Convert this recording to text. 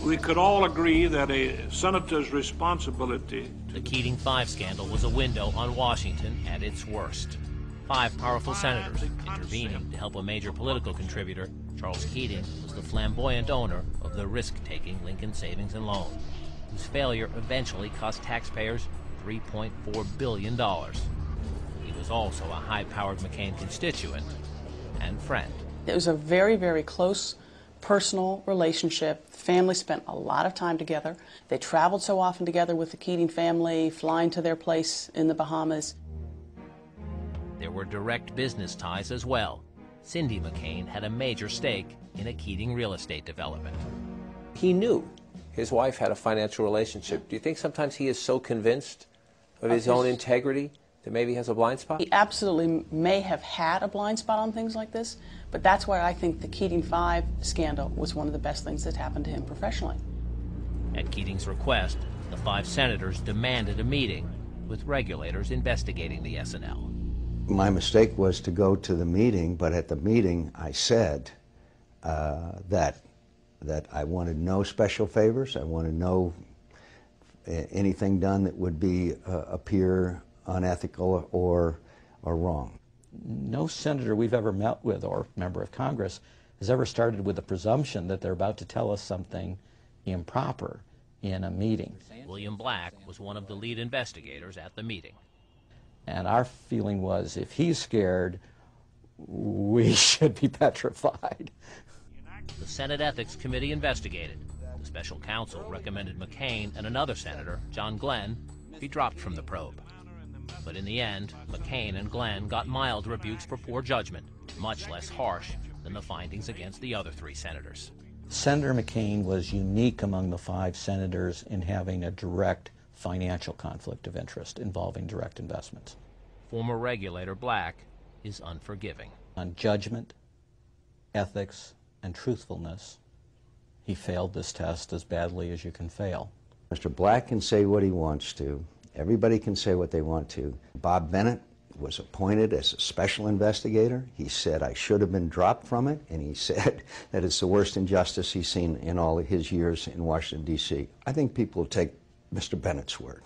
We could all agree that a senator's responsibility... The Keating Five scandal was a window on Washington at its worst. 5 powerful senators intervening to help a major political contributor. Charles Keating was the flamboyant owner of the risk-taking Lincoln Savings and Loan, whose failure eventually cost taxpayers $3.4 billion. He was also a high-powered McCain constituent and friend. It was a very, very close personal relationship. The family spent a lot of time together. They traveled so often together with the Keating family, flying to their place in the Bahamas. There were direct business ties as well. Cindy McCain had a major stake in a Keating real estate development. He knew his wife had a financial relationship. Do you think sometimes he is so convinced of his own integrity that maybe he has a blind spot? He absolutely may have had a blind spot on things like this, but that's why I think the Keating Five scandal was one of the best things that happened to him professionally. At Keating's request, the 5 senators demanded a meeting with regulators investigating the S&L. My mistake was to go to the meeting, but at the meeting I said that I wanted no special favors. I wanted no anything done that would be appear unethical or wrong. No senator we've ever met with or member of Congress has ever started with the presumption that they're about to tell us something improper in a meeting. William Black was one of the lead investigators at the meeting. And our feeling was, if he's scared, we should be petrified. The Senate Ethics Committee investigated. The special counsel recommended McCain and another senator, John Glenn, be dropped from the probe. But in the end, McCain and Glenn got mild rebukes for poor judgment, much less harsh than the findings against the other 3 senators. Senator McCain was unique among the 5 senators in having a direct financial conflict of interest involving direct investments. Former regulator Black is unforgiving. On judgment, ethics, and truthfulness, he failed this test as badly as you can fail. Mr. Black can say what he wants to. Everybody can say what they want to. Bob Bennett was appointed as a special investigator. He said I should have been dropped from it, and he said that it's the worst injustice he's seen in all of his years in Washington, D.C. I think people will take Mr. Bennett's word.